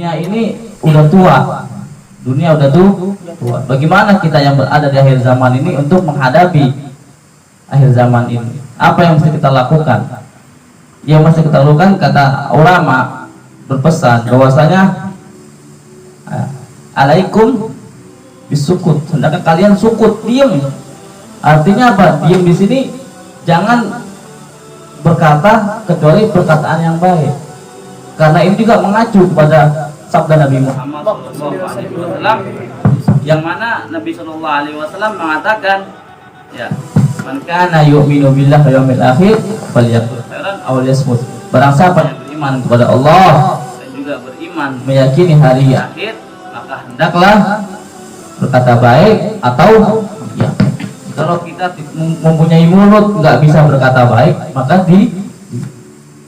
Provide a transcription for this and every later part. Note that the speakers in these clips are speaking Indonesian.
dunia ini udah tua. Dunia udah tua. Bagaimana kita yang berada di akhir zaman ini untuk menghadapi akhir zaman ini? Apa yang mesti kita lakukan? Yang mesti kita lakukan, kata ulama berpesan bahwasanya alaikum bisukut, hendaknya kalian sukut, diam. Artinya apa? Diam di sini jangan berkata kecuali perkataan yang baik. Karena ini juga mengacu kepada sabda Nabi Muhammad SAW, yang mana Nabi SAW mengatakan, ya, man kana yu'minu billahi wal yawmil akhir falyaqul khairan aw liyasmut. Barang siapa yang beriman kepada Allah dan juga beriman meyakini hari akhir, maka hendaklah berkata baik atau ya. Kalau kita mempunyai mulut nggak bisa berkata baik, maka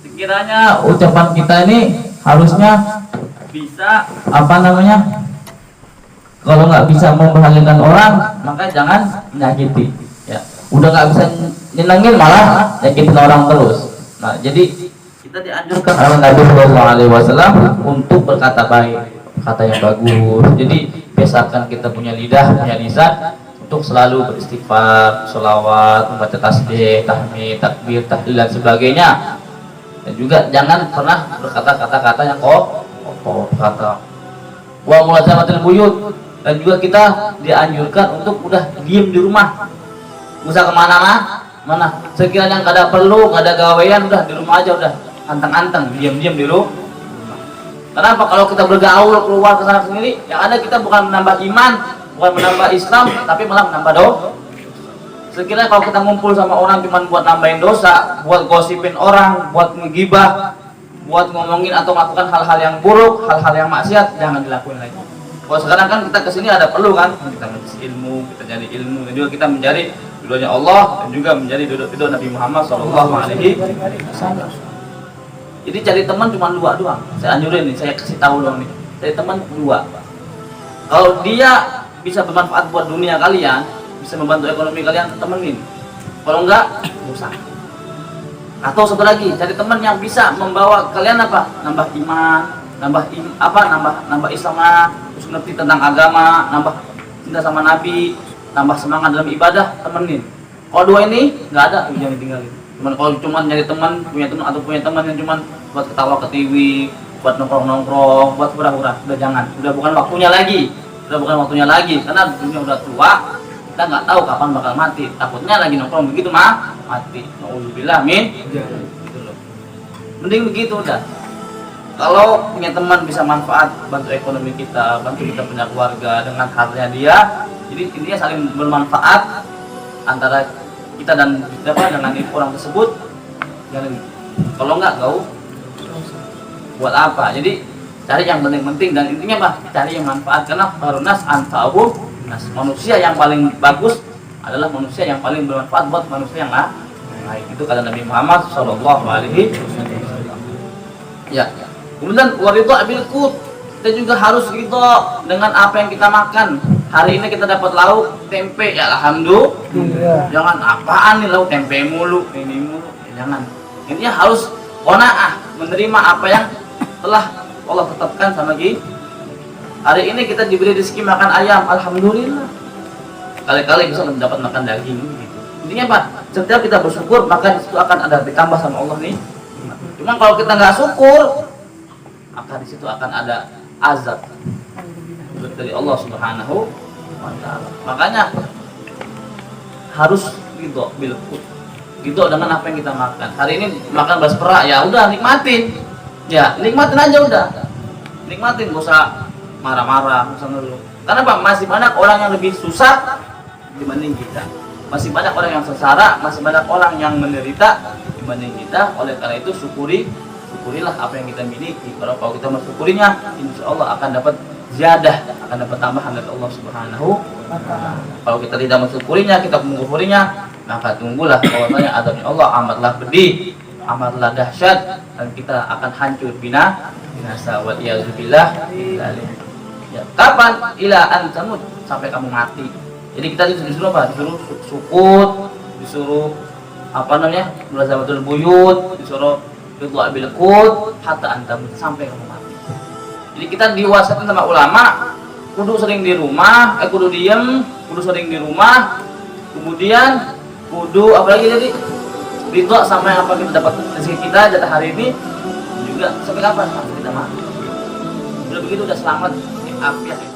sekiranya ucapan kita ini harusnya bisa kalau nggak bisa membahagiakan orang, maka jangan menyakiti. Ya, udah nggak bisa nyenengin malah nyakitin orang terus. Nah, jadi kita dianjurkan oleh Nabi Shallallahu Alaihi Wasallam untuk berkata baik, kata yang bagus. Jadi biasakan kita punya lidah, punya lisan untuk selalu beristighfar, sholawat, membaca tasbih, tahmid, takbir, tahlil dan sebagainya. Dan juga jangan pernah berkata kata-kata yang kotor, kata wa mulazamatul buyut. Dan juga kita dianjurkan untuk udah diem di rumah, nggak usah kemana-mana. Sekiranya nggak ada perlu, nggak ada gawean, udah di rumah aja, udah anteng-anteng, diam-diam di rumah. Kenapa? Kalau kita bergaul keluar ke sana sendiri, yang ada kita bukan menambah iman, bukan menambah Islam, tapi malah menambah dosa. Sekiranya kalau kita ngumpul sama orang cuma buat nambahin dosa, buat gosipin orang, buat ngegibah, buat ngomongin atau melakukan hal-hal yang buruk, hal-hal yang maksiat, jangan dilakuin lagi. Kalau sekarang kan kita kesini ada perlu kan, kita mencari ilmu, kita cari ilmu, dan juga kita mencari ridhonya Allah dan juga mencari ridho Nabi Muhammad SAW. Jadi cari teman cuma dua doang. Saya anjurin nih, saya kasih tahu dong nih, cari teman dua. Kalau dia bisa bermanfaat buat dunia kalian, bisa membantu ekonomi kalian, temenin. Kalau enggak, usah. Atau satu lagi, cari teman yang bisa membawa kalian nambah iman, nambah Islam, terus ngerti tentang agama, nambah cinta sama Nabi, nambah semangat dalam ibadah, temenin. Kalau dua ini nggak ada, jangan ditinggalin. Kalau cuma nyari teman, punya teman yang cuma buat ketawa ke TV, buat nongkrong, buat hura-hura, udah jangan, udah bukan waktunya lagi, karena dunia udah tua, kita nggak tahu kapan bakal mati. Takutnya lagi nongkrong begitu mati. Nauzubillah min. Mending begitu udah. Kalau punya teman bisa manfaat, bantu ekonomi kita, bantu kita punya keluarga dengan hartanya dia. Jadi intinya saling bermanfaat antara kita dan dengan orang tersebut. Kalau enggak buat apa? Jadi cari yang penting-penting, dan intinya cari yang manfaat, karena barunas anfa'uhum nas. Manusia yang paling bagus adalah manusia yang paling bermanfaat buat manusia yang lain. Itu kata Nabi Muhammad sallallahu alaihi wasallam. Ya. Kemudian waridho bil qut, kita juga harus ridho dengan apa yang kita makan. Hari ini kita dapat lauk tempe, ya alhamdulillah. Jangan apaan nih lauk tempe mulu, ini mulu. Ya, jangan. Intinya harus qanaah, menerima apa yang telah Allah tetapkan sama kita. Hari ini kita diberi rezeki makan ayam, alhamdulillah. Kali-kali bisa mendapat makan daging gitu. Intinya apa? Setiap kita bersyukur, maka itu akan ada ditambah sama Allah nih. Cuma kalau kita nggak syukur, maka di situ akan ada azab dari Allah Subhanahu wa Ta'ala. Makanya harus ridho bil qut, ridho dengan apa yang kita makan. Hari ini makan beras perak, ya udah nikmatin. Ya, nikmatin aja udah. Nikmatin, gak usah marah-marah, gak usah ngeluh. Karena masih banyak orang yang lebih susah dibanding kita. Masih banyak orang yang sengsara, masih banyak orang yang menderita dibanding kita. Oleh karena itu syukurilah apa yang kita miliki. Kalau kita mensyukurinya, insya Allah akan dapat ziyadah, akan dapat tambahan dari Allah Subhanahu wa Ta'ala. Kalau kita tidak mensyukurinya, kita mengkufurinya, maka tunggulah bahwasanya adabnya Allah amatlah pedih, amatlah dahsyat, dan kita akan hancur binasa wa iyazubillah. Ya, kapan? Ila an tamut, sampai kamu mati. Jadi kita disuruh apa? Disuruh sukut, disuruh mulazamatul buyut, disuruh ridho bil qut hatta antam, sampai kamu mati. Jadi Jadi kita diwasiatkan sama ulama, kudu sering di rumah, kudu diem, kudu sering di rumah, kemudian kudu apalagi jadi ridho sama yang apa kita dapat rezeki kita jatah hari ini juga sampai kapan sampai kita mati. Udah begitu udah selamat afiat.